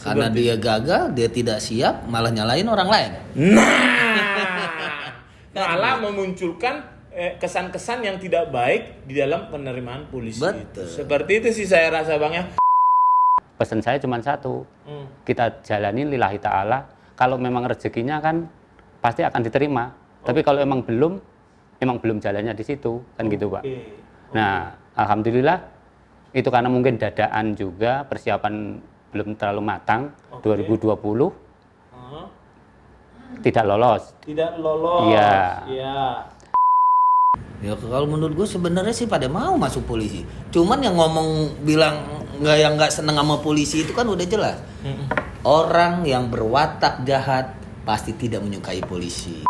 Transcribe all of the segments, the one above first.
Karena dia gagal, dia tidak siap, malah nyalain orang lain. Malah memunculkan kesan-kesan yang tidak baik di dalam penerimaan polisi. Betul. Seperti itu sih saya rasa Bang ya. Pesan saya cuma satu, kita jalani lillahi ta'ala. Kalau memang rezekinya kan pasti akan diterima. Tapi kalau emang belum jalannya di situ, kan gitu Pak. Nah, alhamdulillah itu karena mungkin dadaan juga, persiapan belum terlalu matang. 2020 tidak lolos. Tidak lolos. Iya. Iya. Ya kalau menurut gue sebenarnya sih pada mau masuk polisi. Cuman yang ngomong bilang nggak seneng sama polisi itu kan udah jelas. Orang yang berwatak jahat pasti tidak menyukai polisi.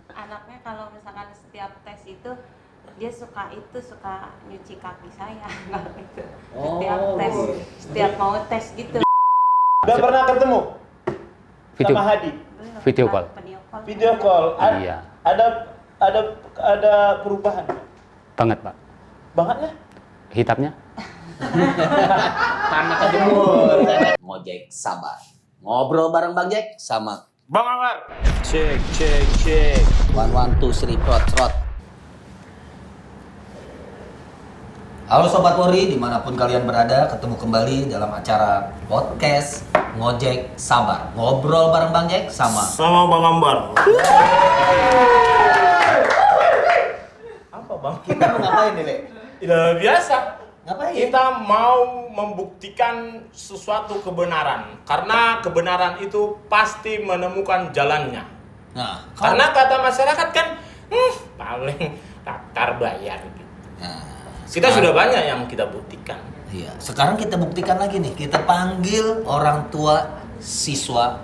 Anaknya kalau misalkan setiap tes itu dia suka nyuci kaki saya kalau itu. Setiap mau tes gitu. Udah pernah ketemu Video, sama Hadi? video call. Video call. Iya. Ada perubahan Banget Pak. bangetnya. Hitamnya? Tanah kejemur. Ngojek sabar. Ngobrol bareng Bang Jack sama Bang Anwar. Cek. 112 3 trot. Halo Sobat Polri, dimanapun kalian berada, ketemu kembali dalam acara podcast Ngojek Sabar. Ngobrol bareng Bang Jack sama Bang Ambar. Apa Bang? kita mau ngapain nih, Le? Ya, biasa. Ngapain? Kita mau membuktikan sesuatu kebenaran. Karena kebenaran itu pasti menemukan jalannya. Nah, Karena kata masyarakat kan, paling daftar bayar gitu. Nah, Kita sudah banyak yang kita buktikan. iya. Sekarang kita buktikan lagi nih. Kita panggil orang tua siswa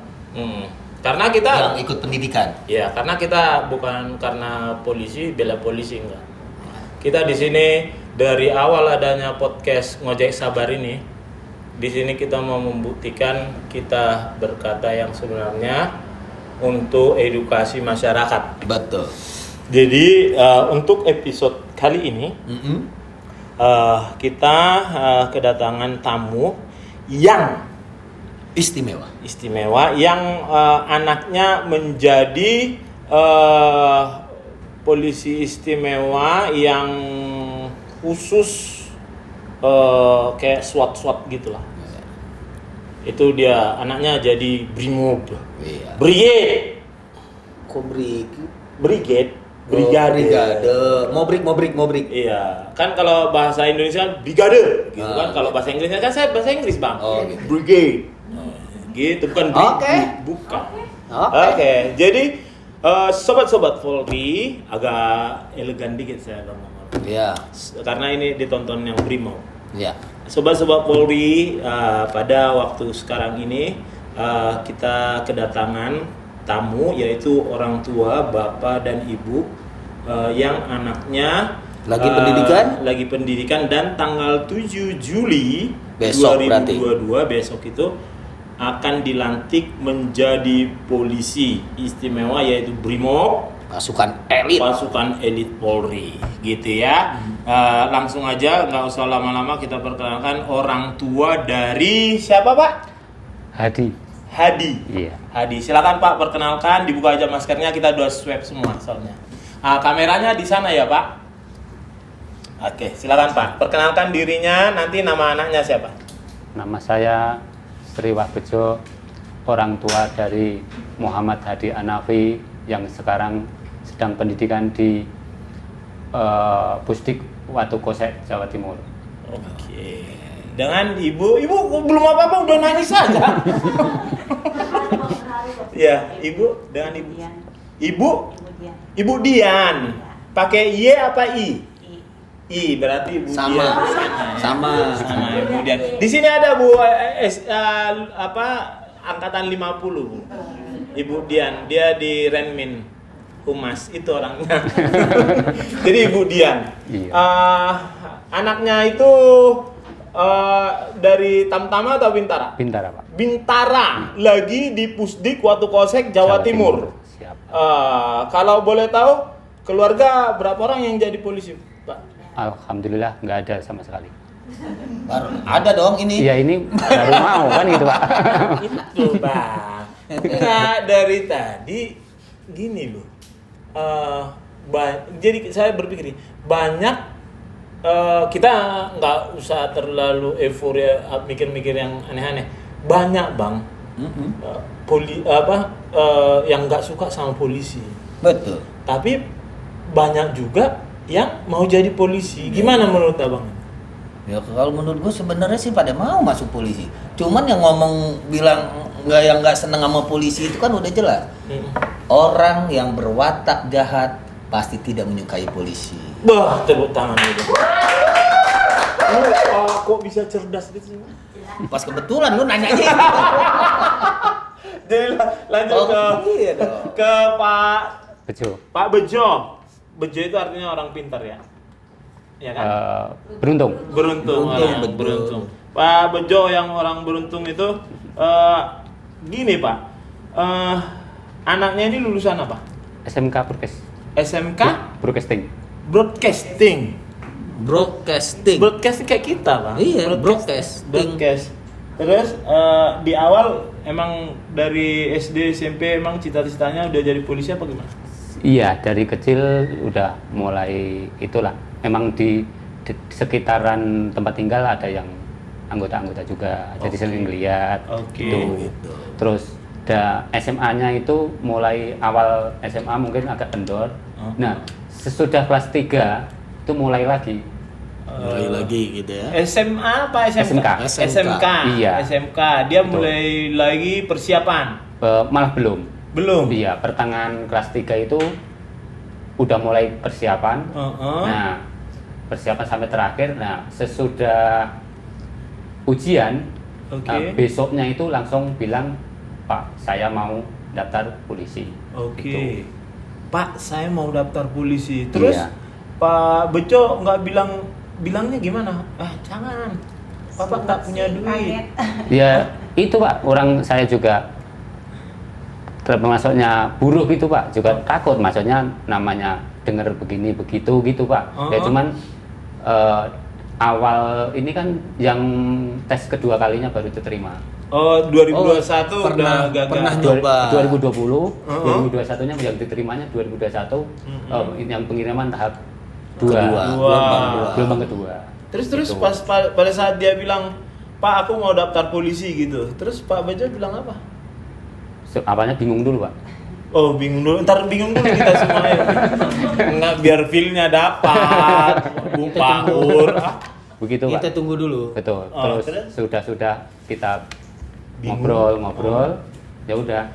Karena kita yang ikut pendidikan. ya, karena kita bukan karena polisi bela polisi enggak. Kita di sini dari awal adanya podcast Ngojek Sabar ini, di sini kita mau membuktikan kita berkata yang sebenarnya untuk edukasi masyarakat. Betul. Jadi untuk episode kali ini kita kedatangan tamu yang istimewa yang anaknya menjadi polisi istimewa yang khusus kayak SWAT gitulah. Itu dia anaknya jadi Brimob. Iya. Brigade. Kok Brigade. Brigade. Mobrik. Iya, kan kalau bahasa Indonesia kan brigade gitu kan. Kalau bahasa Inggrisnya kan saya bahasa Inggris, Bang. Oh, gitu. Brigade. Gitu bukan Oke. bukan. Oke. Oke. Jadi sobat-sobat Polri agak elegan dikit saya ngomong. Iya. Karena ini ditonton yang Brimo. Iya. Sobat-sobat Polri, pada waktu sekarang ini kita kedatangan tamu yaitu orang tua, bapak dan ibu yang anaknya Lagi pendidikan dan tanggal 7 Juli Besok 2022 besok itu akan dilantik menjadi polisi istimewa yaitu Brimob, Pasukan elit Polri gitu ya. Langsung aja nggak usah lama-lama kita perkenalkan orang tua dari siapa Pak? Hadi. Iya. Hadi, silakan Pak perkenalkan, dibuka aja maskernya, kita udah swab semua soalnya. Kameranya di sana ya Pak. Oke, silakan Pak. Perkenalkan dirinya, nanti nama anaknya siapa? Nama saya Sri Wahbejo, orang tua dari Muhammad Hadi Anafi yang sekarang sedang pendidikan di Pusdik Watu Kosek, Jawa Timur. Oke. Dengan ibu belum apa-apa udah nangis aja. Ya, ibu dengan ibu. Ibu Dian. Pakai Y apa I? I berarti Ibu Sama. Dian. Sama Ibu Dian. Di sini ada Bu angkatan 50, Bu. Ibu Dian, dia di Renmin Humas itu orangnya. Jadi Ibu Dian. Iya. Anaknya itu dari Tamtama atau Bintara? Bintara Pak. Bintara, lagi di Pusdik Watu Kosek, Jawa Timur. Siap. Kalau boleh tahu, keluarga berapa orang yang jadi polisi, Pak? Alhamdulillah nggak ada sama sekali. Baru ada dong ini. Ya ini baru mau kan gitu Pak. Itu Bang. Nggak, dari tadi gini loh. Jadi saya berpikir banyak kita nggak usah terlalu euforia mikir-mikir yang aneh-aneh. Banyak Bang. Yang nggak suka sama polisi. Betul. Tapi banyak juga yang mau jadi polisi. Gimana menurut Abang? Ya kalau menurut gue sebenarnya sih pada mau masuk polisi. Cuman yang ngomong bilang nggak seneng sama polisi itu kan udah jelas. Orang yang berwatak jahat pasti tidak menyukai polisi. Bah, tepuk tangan dulu. Kok bisa cerdas gitu? Pas kebetulan lu nanyanya. Jadi lanjut iya dong. ke Pak Bejo. Bejo. Bejo itu artinya orang pintar ya? Ya kan? Beruntung. Beruntung. Beruntung. Pak Bejo yang orang beruntung itu gini Pak. Anaknya ini lulusan apa? SMK Prokes. SMK Broadcasting. Broadcasting. Broadcasting kayak kita Pak. Iya, broadcasting. Broadcast. Terus di awal emang dari SD SMP emang cita-citanya udah jadi polisi apa gimana? Iya, dari kecil udah mulai itulah. Emang di sekitaran tempat tinggal ada yang anggota-anggota juga, jadi sering lihat. Gitu. Terus SMA-nya itu mulai awal SMA mungkin agak kendor. Nah, sesudah kelas 3 itu mulai lagi. Mulai lagi gitu ya. SMA apa SMK? SMK. Iya. SMK. Dia Betul. mulai lagi persiapan. Malah belum. Belum. Iya, pertengahan kelas 3 itu udah mulai persiapan. Nah, persiapan sampai terakhir. Nah, sesudah ujian, besoknya itu langsung bilang, Pak, saya mau daftar polisi. Oke. Pak, saya mau daftar polisi. Terus Iya. Pak Bejo nggak bilangnya gimana? Jangan. Bapak nggak punya duit. Kaget. Ya, itu Pak, orang saya juga termasuknya buruh gitu Pak, juga takut, maksudnya namanya dengar begini begitu gitu Pak. Ya cuman awal ini kan yang tes kedua kalinya baru diterima. 2021 pernah udah gagal. pernah nyoba. 2020, 2021-nya yang diterimanya 2021, ini yang pengiriman tahap 2, gelombang kedua. Terus Gitu. pas pada saat dia bilang, Pak aku mau daftar polisi gitu. Terus Pak Bejo bilang apa? Apanya bingung dulu Pak. Oh bingung dulu, ntar bingung dulu kita semua ya. Enggak, biar feel-nya dapat. Bung Paur. Begitu Pak. Kita tunggu dulu. Betul. Oh, Terus sudah kita Bingung. ngobrol, ya udah.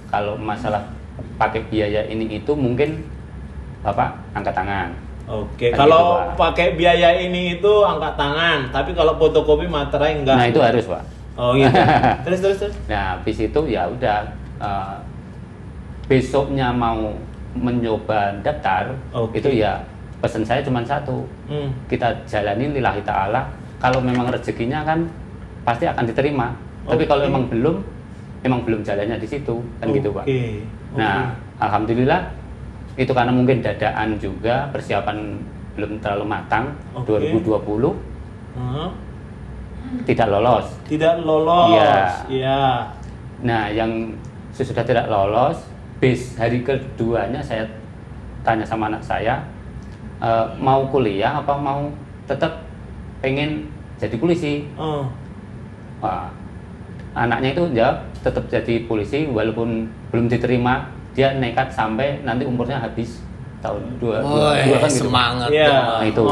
Kalau masalah pakai biaya ini itu mungkin Bapak angkat tangan. Oke, Kan kalau gitu, Pak. pakai biaya ini itu angkat tangan, tapi kalau fotokopi materai enggak. Nah itu harus Pak. Oh gitu. terus. Nah habis itu ya udah besoknya mau mencoba daftar, Oke. itu ya pesan saya cuma satu, kita jalanin lillahi ta'ala. Kalau memang rezekinya kan pasti akan diterima. Tapi kalau emang belum jalannya di situ kan gitu Pak. Nah alhamdulillah itu karena mungkin dadaan juga, persiapan belum terlalu matang. 2020 tidak lolos. Tidak lolos. Iya. Nah yang sesudah tidak lolos, hari keduanya saya tanya sama anak saya, mau kuliah apa mau tetap pengen jadi polisi. Wah, anaknya itu jawab tetap jadi polisi walaupun belum diterima. Dia nekat sampai nanti umurnya habis tahun 2 kan gitu. Semangat. Iya. Nah, itu.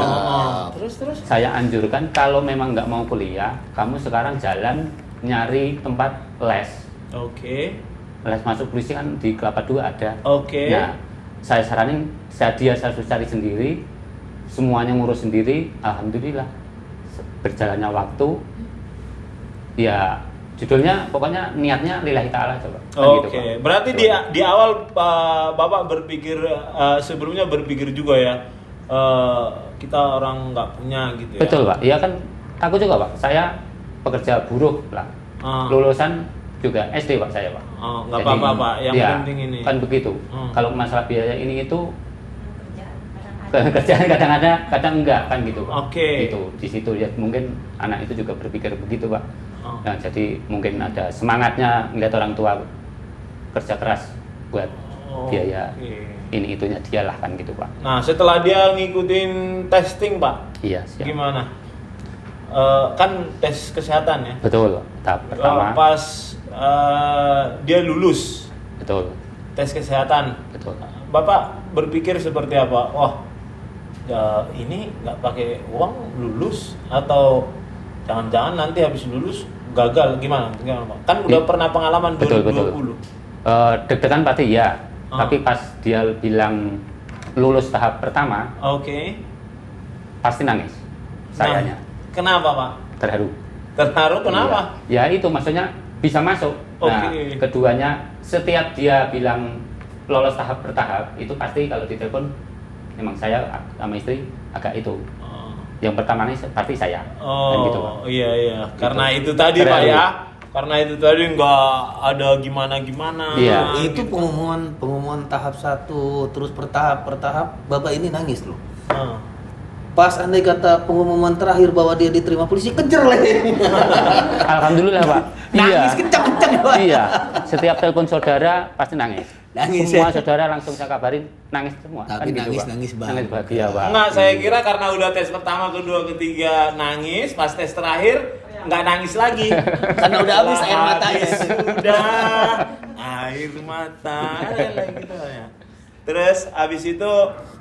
Terus. Saya anjurkan kalau memang nggak mau kuliah, kamu sekarang jalan nyari tempat les. Oke. Les masuk polisi kan di Kelapa 2 ada. Oke. Nah, saya saranin saya harus cari sendiri, semuanya ngurus sendiri. Alhamdulillah berjalannya waktu, ya judulnya pokoknya niatnya lillahi ta'ala coba. Oke, Gitu, Pak. berarti di awal Bapak berpikir sebelumnya berpikir juga ya kita orang nggak punya gitu ya. Betul Pak, iya kan aku juga Pak, saya pekerja buruh lah, lulusan juga SD Pak saya Pak. Nggak Jadi, apa-apa Pak, yang ya, penting ini. kan begitu. Kalau masalah biaya ini itu kerjaan kadang ada, kadang enggak kan gitu Pak. Oke. Itu di situ ya mungkin anak itu juga berpikir begitu Pak. Oh. Nah, jadi mungkin ada semangatnya melihat orang tua kerja keras buat biaya Oke. ini itunya dia lah kan gitu Pak. Nah, setelah dia ngikutin testing, Pak, Iya siap. gimana? Kan tes kesehatan ya. Betul. Tahap pertama. Pas dia lulus Betul. tes kesehatan, Betul. Bapak berpikir seperti apa? Wah, ya ini nggak pakai uang lulus atau jangan-jangan nanti habis lulus gagal gimana? Gimana Pak? Kan udah pernah pengalaman 2020. Betul. Deg-degan pasti ya. Tapi pas dia bilang lulus tahap pertama, Oke. pasti nangis. Sayanya Kenapa Pak? terharu. Terharu kenapa? Iya. Ya itu maksudnya bisa masuk. Nah, Oke. keduanya setiap dia bilang lolos tahap bertahap itu pasti kalau ditelepon memang saya sama istri agak itu. Oh. Yang pertama nih pasti saya. Kan gitu, Pak. Iya. Karena itu tadi Pak Terharu. ya. Karena itu tadi nggak ada gimana-gimana. Iya. Itu pengumuman tahap 1 terus bertahap Bapak ini nangis loh. Ah. Pas andai kata pengumuman terakhir bahwa dia diterima polisi, kejer lagi. Alhamdulillah Pak. Nangis kencang-kencang Pak. Iya. Setiap telepon saudara pasti nangis. Nangis, Semua ya? saudara langsung saya kabarin nangis semua. Tapi Kan gitu, Pak. nangis bahagia. Nangis bahagia Pak. Enggak, saya kira karena udah tes pertama, kedua, ketiga nangis, pas tes terakhir nggak nangis lagi. Karena udah habis air matanya. Habis sudah air mata gitu ya. Terus habis itu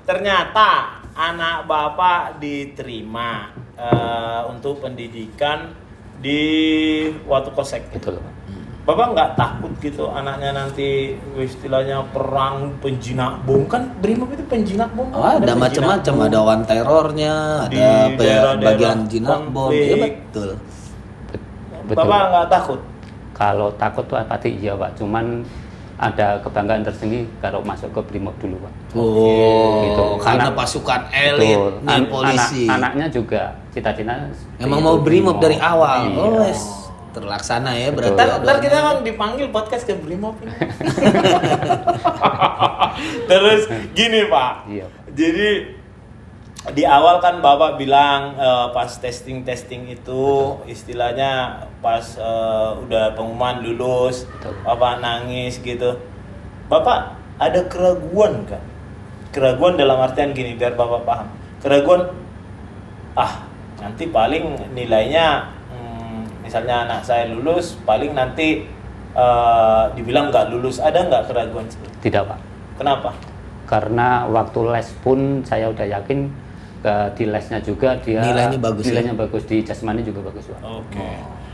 ternyata anak Bapak diterima untuk pendidikan di Watu Kosek. Betul Pak. Bapak nggak takut gitu anaknya nanti istilahnya perang penjinak bom, kan BRIMOB itu penjinak bom kan? Oh, ada penjinak macam-macam, bom. ada one terrornya, Di ada daerah-daerah bagian jinak bom. konflik. Iya betul. Betul. Bapak nggak takut? Kalau takut tuh pasti iya Pak. Cuman ada kebanggaan tersendiri kalau masuk ke BRIMOB dulu Pak. Oh, Gitu. karena Anak- pasukan elit Betul. nih polisi. Anaknya juga cita-cita Emang itu, mau BRIMOB dari awal. Iya. Oh, wes. Terlaksana ya berarti. Betul. Ntar kita emang dipanggil podcast ke BRIMOB ini. Terus gini Pak, Iya Pak. jadi di awal kan Bapak bilang pas testing itu istilahnya pas udah pengumuman lulus, Betul. Bapak nangis gitu. Bapak ada keraguan kan? Keraguan dalam artian gini biar Bapak paham. Keraguan, nanti paling nilainya misalnya anak saya lulus, paling nanti dibilang nggak lulus. Ada nggak keraguan seperti itu? Tidak Pak. Kenapa? Karena waktu les pun saya udah yakin di lesnya juga dia Nilainya bagus, nilainya bagus, di jasmani juga bagus Pak. Oke.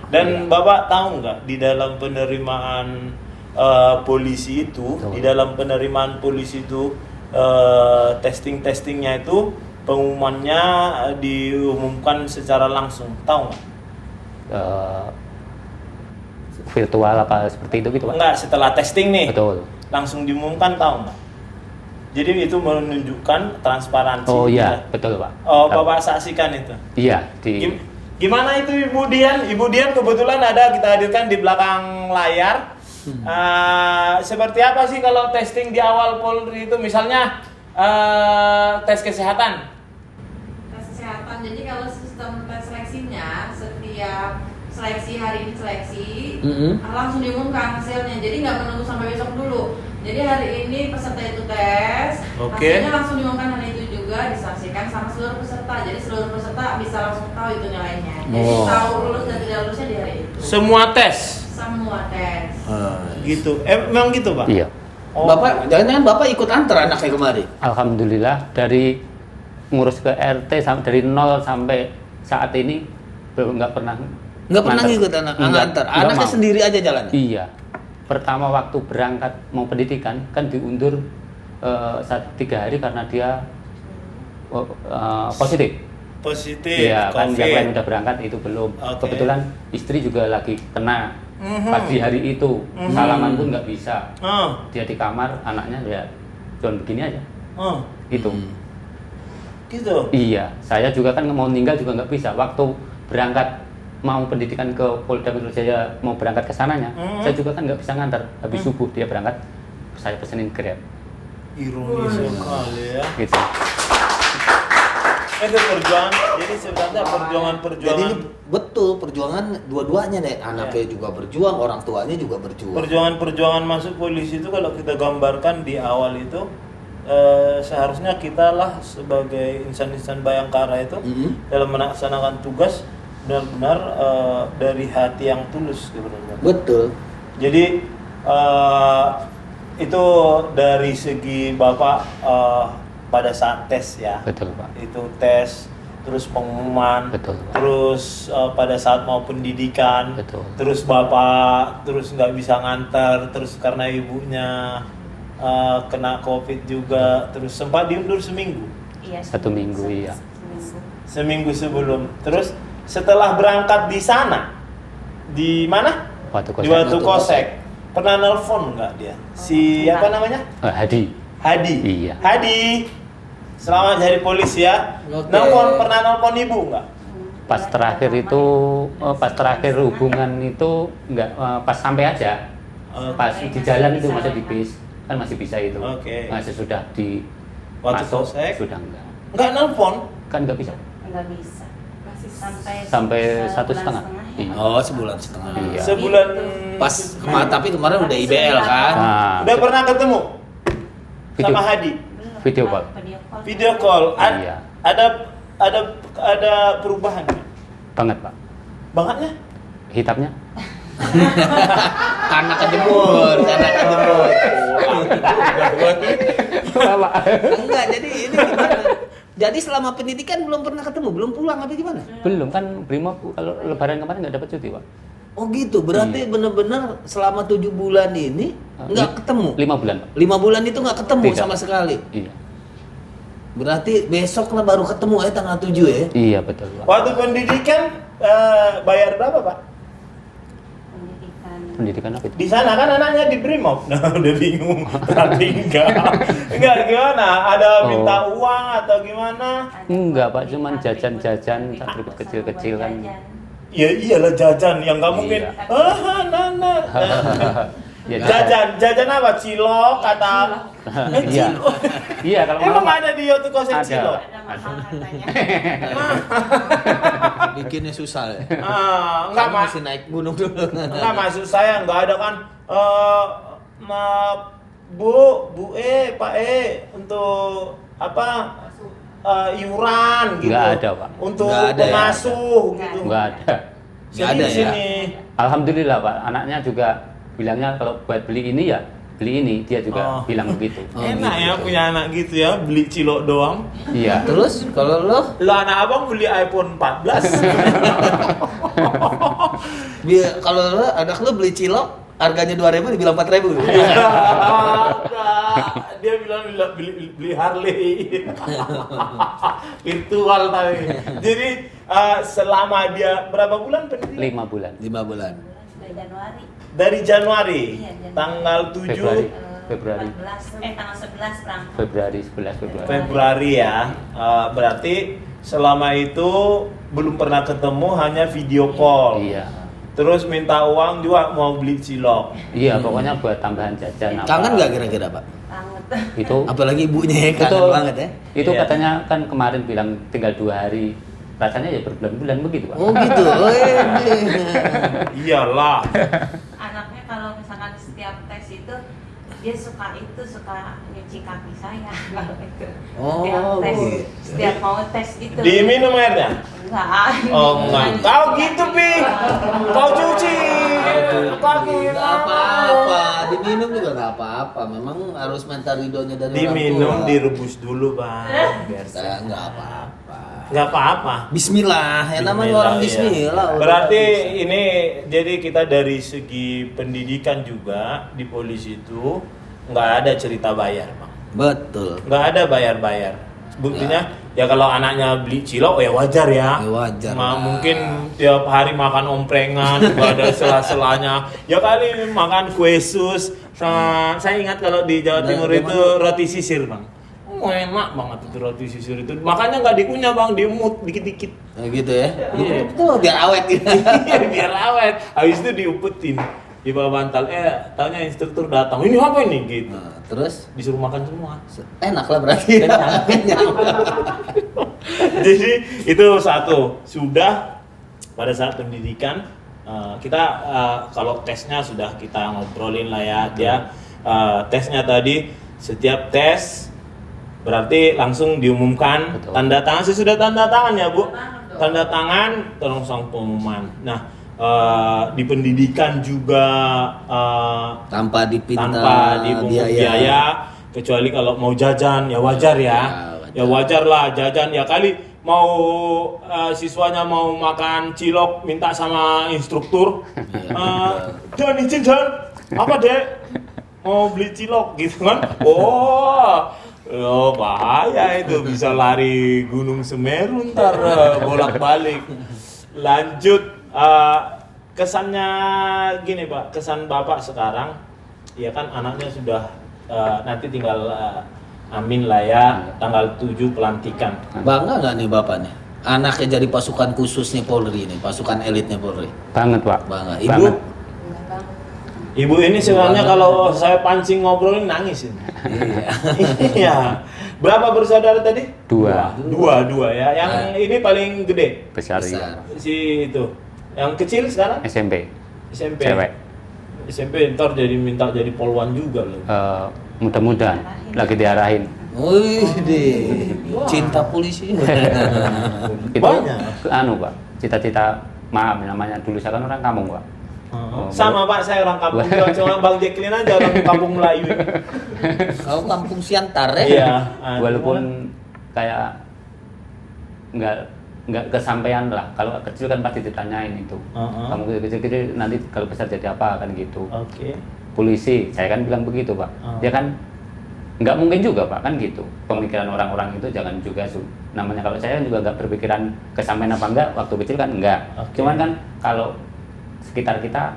Dan Bapak tahu nggak di dalam penerimaan polisi itu, Betul. di dalam penerimaan polisi itu testingnya itu pengumumannya diumumkan secara langsung, tahu nggak? Virtual apa seperti itu gitu Pak. Enggak, setelah testing nih Betul. langsung diumumkan, tahu nggak? Jadi itu menunjukkan transparansi. Oh iya, Ya. betul Pak. Oh, Bapak saksikan itu. Iya di Gimana itu Ibu Dian? Ibu Dian kebetulan ada kita hadirkan di belakang layar. Seperti apa sih kalau testing di awal Polri itu? Misalnya tes kesehatan. Tes kesehatan, jadi kalau sistem tes seleksinya setiap seleksi hari ini seleksi langsung diumumkan hasilnya, jadi nggak menunggu sampai besok dulu. Jadi hari ini peserta itu tes, Oke. hasilnya langsung diumumkan hari itu juga disaksikan sama seluruh peserta. Jadi seluruh peserta bisa langsung tahu itu nilainya. Jadi Oh. tahu lulus dan tidak lulusnya di hari itu. Semua tes. Semua tes. Gitu. Memang gitu, Pak? iya. Oh. Bapak, jangan-jangan Bapak ikut antar anaknya kemari? Alhamdulillah dari ngurus ke RT dari 0 sampai saat ini belum nggak pernah nganter. Ngikut anak Nggak, antar. nggak Anaknya mau. sendiri aja jalannya. Iya. Pertama waktu berangkat mau pendidikan kan diundur 3 hari karena dia positif. Positif. Iya kan COVID. yang lain udah berangkat itu belum. Oke. Kebetulan istri juga lagi kena pas di hari itu. Salaman pun nggak bisa. Oh. Dia di kamar, anaknya ya cuman begini aja. Oh. Itu. Gitu. Iya, saya juga kan mau tinggal juga nggak bisa. Waktu berangkat mau pendidikan ke Polda Metro Jaya mau berangkat ke sananya, saya juga kan nggak bisa ngantar. Habis subuh dia berangkat, saya pesenin Grab. Ironis sekali ya. Gitu. Itu perjuangan. Jadi sebenarnya Jadi perjuangan ini betul perjuangan dua-duanya deh. Anaknya juga berjuang, orang tuanya juga berjuang. perjuangan masuk polisi itu kalau kita gambarkan di awal itu seharusnya kita lah sebagai insan-insan Bayangkara itu dalam melaksanakan tugas benar-benar dari hati yang tulus sebenarnya. Betul. Jadi itu dari segi Bapak pada saat tes ya. Betul, Pak. Itu tes, terus pengumuman, Betul, Pak. terus pada saat mau pendidikan, Betul. terus Bapak terus nggak bisa ngantar, terus karena ibunya kena COVID juga, terus sempat diundur seminggu. Iya, 1 minggu, iya. Seminggu sebelum. Terus setelah berangkat di sana, di mana? Watu Di Kosek. Watu Kosek. Pernah nelfon nggak dia? Si apa namanya? Hadi. Hadi. Iya. Hadi. Selamat hari polisi ya. Oke. Pernah nelfon ibu nggak? Pas terakhir itu, pas terakhir hubungan itu enggak, pas sampai aja. Pas di jalan itu masih di bis, kan masih bisa itu. Oke. Nah, sesudah di Watu masuk Kosek? sudah enggak. Nggak nelfon? Kan enggak bisa. nggak bisa sampai Sampai satu sebulan setengah. ya. Iya. Oh, sebulan setengah. Iya. Sebulan. Pas tapi kemarin udah IBL kan. Nah, Udah pernah ketemu Video. sama Hadi? Belum, Video call. Video call. Iya. Ada perubahan nggak? banget, Pak. Bangetnya? Hitamnya? Karena kejemur. Enggak, jadi ini gimana? Jadi selama pendidikan belum pernah ketemu, belum pulang apa gimana? Belum kan Brimob kalau lebaran kemarin nggak dapat cuti, Pak. Oh gitu, berarti bener-bener selama 7 bulan ini nggak ketemu? 5 bulan, Pak. 5 bulan itu nggak ketemu Tidak. sama sekali? Iya. Berarti besok lah baru ketemu tanggal 7 ya? Iya, betul, Pak. Waktu pendidikan bayar berapa Pak? Pendidikan apa itu? Di sana kan anaknya di Brimob. Nah, udah bingung. Berarti enggak gimana? Ada minta uang atau gimana? Enggak, Pak, cuman jajan-jajan atribut kecil-kecil kan. Ya iyalah jajan yang nggak mungkin. Iya. Nana. Ya, Jajan apa? Cilok kata. Iya. Iya, kalau Emang malam ada di Watu Kosek ada. cilok? Ada mahal katanya. Bikinnya susah ya? Enggak Kamu mas. masih naik gunung dulu. Enggak maksud saya enggak ada kan Bu Pak untuk apa iuran gitu. Nggak ada, Pak. Untuk Nggak ada ya? pengasuh gitu. enggak ada. Nggak ada ya? Sini. Alhamdulillah, Pak. Anaknya juga bilangnya kalau buat beli ini ya beli ini, dia juga Oh. bilang begitu. Oh, Enak gitu. ya punya anak gitu ya, beli cilok doang. Iya. Terus kalau lo Lo anak abang beli iPhone 14. kalau lo anak lo beli cilok harganya 2.000 dibilang 4.000. Dia bilang beli Harley. Virtual tapi. Jadi selama dia berapa bulan pendidikan? 5 bulan. 5 bulan. Dari Januari. Dari Januari, Iya, Januari. tanggal 7 Februari. 14 tanggal 11 berangkat. Februari 11 Februari. Februari ya. Berarti selama itu belum pernah ketemu, hanya video call. Iya. Terus minta uang juga mau beli cilok. Iya, pokoknya buat tambahan jajan apa. Kangen nggak kira-kira Pak? Banget. Itu Apalagi ibunya ya, kangen banget ya. Itu Iya. katanya kan kemarin bilang tinggal 2 hari. Rasanya ya berbulan-bulan begitu, Pak. Oh gitu. Oh, iya. Iyalah. Anaknya kalau misalkan setiap tes itu dia suka nyuci kaki saya kalau itu. Oh, Setiap tes, gitu. setiap mau tes itu. Diminum airnya? Enggak. Oh enggak. Kau gitu Pi. Kau cuci. Kaki Nggak apa-apa, diminum juga nggak apa-apa. Memang harus minta ridhonya dari Diminum, orang tua. direbus dulu Bang. Biar Saya nggak apa-apa. nggak apa-apa. Bismillah, ya namanya orang iya. Bismillah. udah Berarti bagus. ini jadi kita dari segi pendidikan juga di polisi itu nggak ada cerita bayar, Bang. Betul. Nggak ada bayar-bayar. Buktinya ya kalau anaknya beli cilok ya wajar ya. Ya wajar lah. Mungkin tiap hari makan omprengan, nggak ada sela-selanya. Ya kali makan kue sus. Saya ingat kalau di Jawa Nah, Timur di itu mana? roti sisir, Bang. Enak banget itu roti sisir itu. Makanya nggak dikunyah, Bang, diemut dikit-dikit. Nah, gitu ya. Iya. Tuh biar awet gitu. Biar awet. Habis itu diupetin di bawah bantal. Taunya instruktur datang. Ini apa ini gitu. Nah, terus Disuruh makan semua. enak lah berarti. Enak. Jadi itu satu. Sudah pada saat pendidikan kita kalau tesnya sudah kita ngobrolin lah ya. Dia tesnya tadi setiap tes berarti langsung diumumkan. Betul. Tanda tangan sesudah tanda tangan ya Bu. Tanda tangan langsung pengumuman. Nah di pendidikan juga Tanpa dipinta tanpa dipungut biaya, kecuali kalau mau jajan ya wajar ya. Ya wajar lah jajan ya, kali mau siswanya mau makan cilok minta sama instruktur. Dan izin dan apa dek mau beli cilok gitu kan. Oh bahaya itu, bisa lari Gunung Semeru ntar bolak-balik. Lanjut kesannya gini Pak, kesan Bapak sekarang ya kan anaknya sudah nanti tinggal amin lah ya, tanggal 7 pelantikan. Bangga nggak nih Bapak nih? Anaknya jadi pasukan khusus nih Polri nih, pasukan elitnya Polri. Banget Pak. Bangga. Banget. Ibu ini sebenarnya kalau saya pancing ngobrolin nangis ini. Iya. Berapa bersaudara tadi? Dua. Dua ya. Yang ini paling gede. Besar. Besar. Si itu. Yang kecil sekarang? SMP. SMP. Cewek. SMP ntar minta jadi polwan juga loh. Mudah-mudahan lagi diarahin. Wih deh, cinta polisi. Itu Banyak. Pak, cita-cita, maaf namanya dulu saya kan orang kampung Pak. Sama Pak, saya orang kampung juga, cuma Bang Jacqueline aja orang kampung Melayu. Kau kampung Siantar ya? Iya. Walaupun kayak nggak kesampaian lah. Kalau kecil kan pasti ditanyain itu. Kamu kecil-kecil nanti kalau besar jadi apa kan gitu. Oke. Polisi, saya kan bilang begitu Pak. Dia kan nggak mungkin juga Pak kan gitu. Pemikiran orang-orang itu jangan juga namanya, kalau saya juga nggak berpikiran kesampaian apa enggak waktu kecil kan enggak. Cuman kan kalau sekitar kita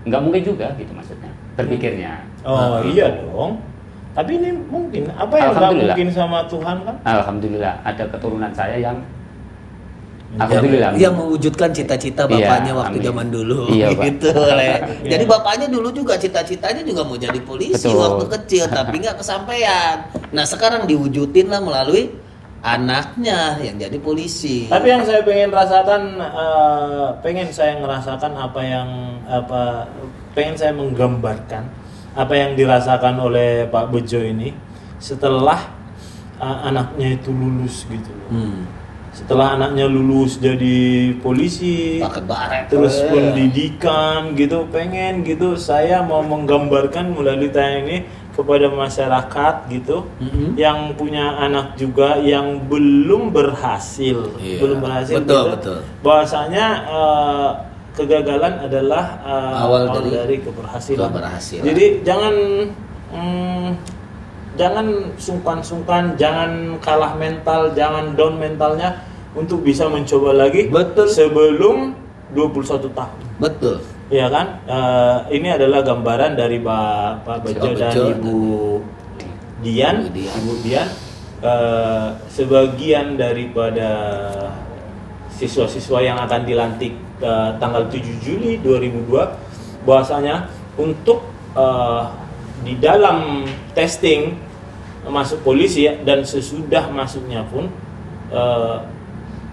nggak mungkin juga gitu maksudnya berpikirnya. Oh iya dong. Tapi ini mungkin apa yang nggak Alhamdulillah. mungkin sama Tuhan kan? Alhamdulillah ada keturunan saya yang alhamdulillah Yang mewujudkan cita-cita bapaknya waktu amin. zaman dulu. Iya, Pak. Gitu Le. Jadi bapaknya dulu juga cita-citanya juga mau jadi polisi Betul. waktu kecil, tapi nggak kesampaian. Nah sekarang diwujudin lah melalui anaknya yang jadi polisi. Tapi yang saya pengen rasakan, pengen saya ngerasakan pengen saya menggambarkan apa yang dirasakan oleh Pak Bejo ini setelah anaknya itu lulus gitu loh. Setelah anaknya lulus jadi polisi, Pakai baret. terus pendidikan gitu, pengen gitu saya mau menggambarkan melalui tayang ini kepada masyarakat gitu yang punya anak juga yang belum berhasil, Iya, belum berhasil betul, gitu. betul. Bahwasanya kegagalan adalah Awal awal dari dari keberhasilan. keberhasilan. Jadi jangan sungkan-sungkan, jangan kalah mental, jangan down mentalnya untuk bisa mencoba lagi. Betul. Sebelum 21 tahun. Betul. Ya kan? Ini adalah gambaran dari Pak Bejo dan Ibu Dian. Ibu Dian. Sebagian daripada siswa-siswa yang akan dilantik tanggal 7 Juli 2002, bahwasanya untuk di dalam testing masuk polisi dan sesudah masuknya pun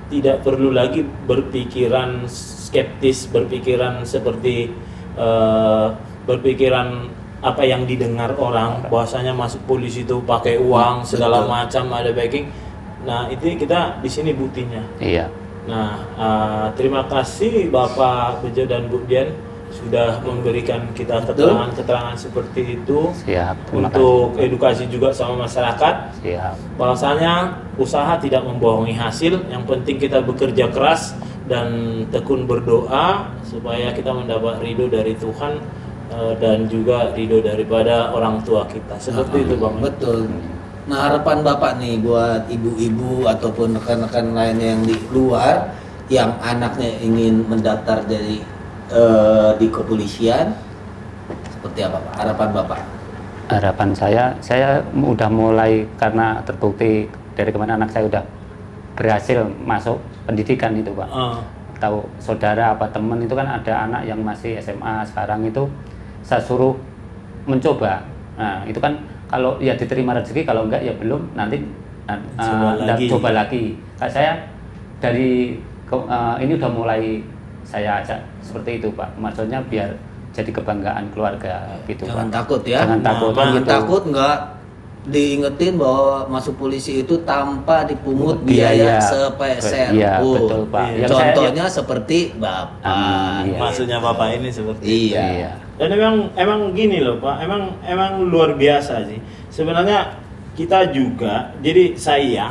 tidak perlu lagi berpikiran skeptis, berpikiran seperti berpikiran apa yang didengar orang, bahwasanya masuk polisi itu pakai uang segala macam, ada backing. Nah itu kita di sini buktinya. Iya. Nah terima kasih Bapak Bejo dan Bu Dian sudah memberikan kita keterangan-keterangan seperti itu. Siap. Terima Untuk kasih. edukasi juga sama masyarakat. Siap. Bahwasanya usaha tidak membohongi hasil, yang penting kita bekerja keras dan tekun berdoa supaya kita mendapat ridho dari Tuhan dan juga ridho daripada orang tua kita. Seperti itu Bang. Betul. Nah harapan Bapak nih buat ibu-ibu ataupun rekan-rekan lain yang di luar yang anaknya ingin mendaftar jadi di kepolisian, seperti apa Pak? Harapan Bapak? Harapan saya udah mulai karena terbukti dari kemarin anak saya udah berhasil masuk pendidikan itu Pak. Tahu saudara apa teman itu kan ada anak yang masih SMA sekarang itu saya suruh mencoba. Nah itu kan kalau ya diterima rezeki, kalau enggak ya belum, nanti coba lagi. Kak saya dari ini udah mulai saya ajak seperti itu Pak. Maksudnya biar jadi kebanggaan keluarga gitu Jangan Pak. takut ya. Jangan takut kan Jangan gitu. takut, nggak diingetin bahwa masuk polisi itu tanpa dipungut biaya sepeser Iya, pun. betul, Pak. Yang Contohnya seperti Bapak. Iya. Maksudnya Bapak ini seperti itu. Iya. Dan emang gini loh Pak, emang luar biasa sih. Sebenarnya kita juga, jadi saya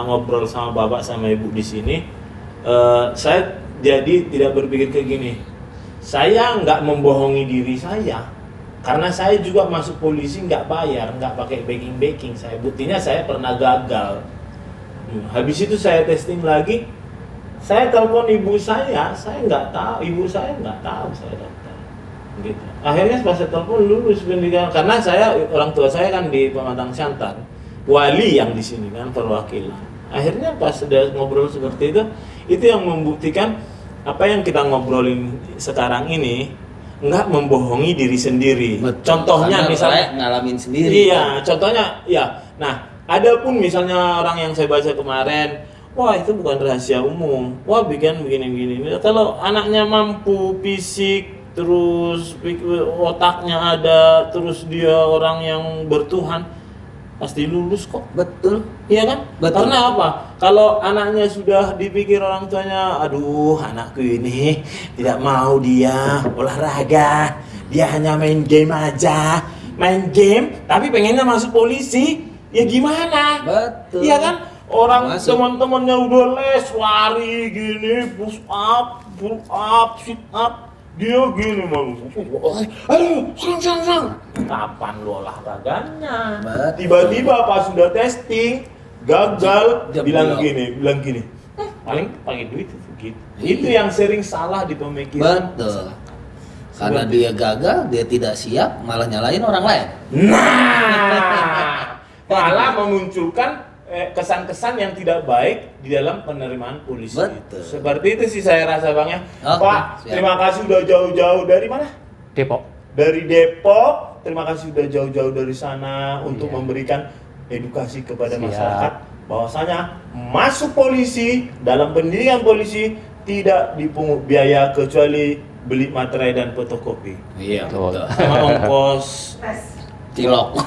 ngobrol sama Bapak sama Ibu di sini, saya jadi tidak berpikir kayak gini. Saya nggak membohongi diri saya, karena saya juga masuk polisi nggak bayar, nggak pakai backing. Saya buktinya saya pernah gagal. Habis itu saya testing lagi, saya telepon ibu saya nggak tahu, ibu saya nggak tahu saya daftar. Gitu. Akhirnya pas saya telepon lulus pendidikan, karena orang tua saya kan di Pematang Siantar, wali yang di sini kan perwakilan. Akhirnya pas sudah ngobrol seperti itu yang membuktikan apa yang kita ngobrolin sekarang ini nggak membohongi diri sendiri. Betul. Contohnya Karena misalnya ngalamin sendiri. Iya, contohnya ya. Nah, ada pun misalnya orang yang saya baca kemarin, wah itu bukan rahasia umum. Wah bikin begini. Kalau anaknya mampu fisik, terus otaknya ada, terus dia orang yang bertuhan, pasti lulus kok. Betul. Iya kan? Betul. Karena apa? Kalau anaknya sudah dipikir orang tuanya, aduh anakku ini tidak mau dia olahraga, dia hanya main game aja, tapi pengennya masuk polisi, ya gimana? Betul. Iya kan? Orang Masuk. teman-temannya udah les, lari gini, push up, pull up, sit up, dia gini malu. Aduh, serang. Kapan lu olahraganya? Betul. Tiba-tiba pas sudah testing gagal, Dia bilang bilang. gini. Paling pakai duit itu gitu. Iya. Itu yang sering salah di pemikiran. Betul. Karena dia gagal, dia tidak siap, malah nyalain orang lain. Nah, malah memunculkan kesan-kesan yang tidak baik di dalam penerimaan polisi. Betul. Itu. Seperti itu sih saya rasa Bang ya. Oke, Pak, siap. terima kasih udah jauh-jauh dari mana? Depok. Dari Depok. Terima kasih udah jauh-jauh dari sana untuk Iya. memberikan edukasi kepada Siap. masyarakat bahwasanya masuk polisi, dalam pendidikan polisi tidak dipungut biaya kecuali beli materai dan fotokopi. Iya, Betul. betul. Sama ongkos Cilok.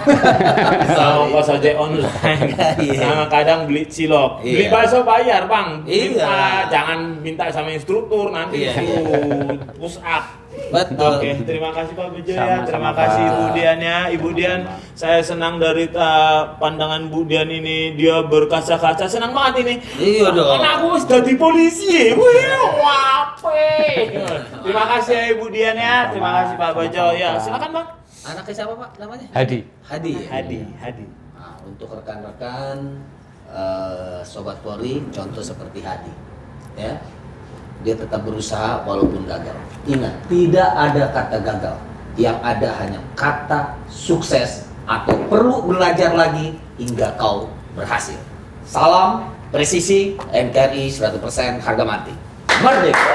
sama ongkos ojek online. Iya. Sama kadang beli cilok. Iya. Beli bakso bayar, Bang. Iya. Jangan minta sama instruktur nanti Iya. suruh push up. Betul. Oke, terima kasih Pak Bejo ya. Sama-sama, Terima Pak. kasih Ibu Dian ya. Ibu Dian, saya senang dari pandangan Bu Dian ini, dia berkaca-kaca. Senang banget ini. Iya dong. Karena aku sudah di polisi. Wih, wape. Terima kasih ya Ibu Dian ya. Terima kasih Pak Bejo ya. Silakan Bang. Anaknya siapa Pak namanya? Hadi. Hadi. ya? Hadi. Nah, untuk rekan-rekan Sobat Polri, contoh seperti Hadi, ya, dia tetap berusaha walaupun gagal. Ingat, tidak ada kata gagal, yang ada hanya kata sukses atau perlu belajar lagi hingga kau berhasil. Salam presisi, NKRI 100% harga mati. Merdeka.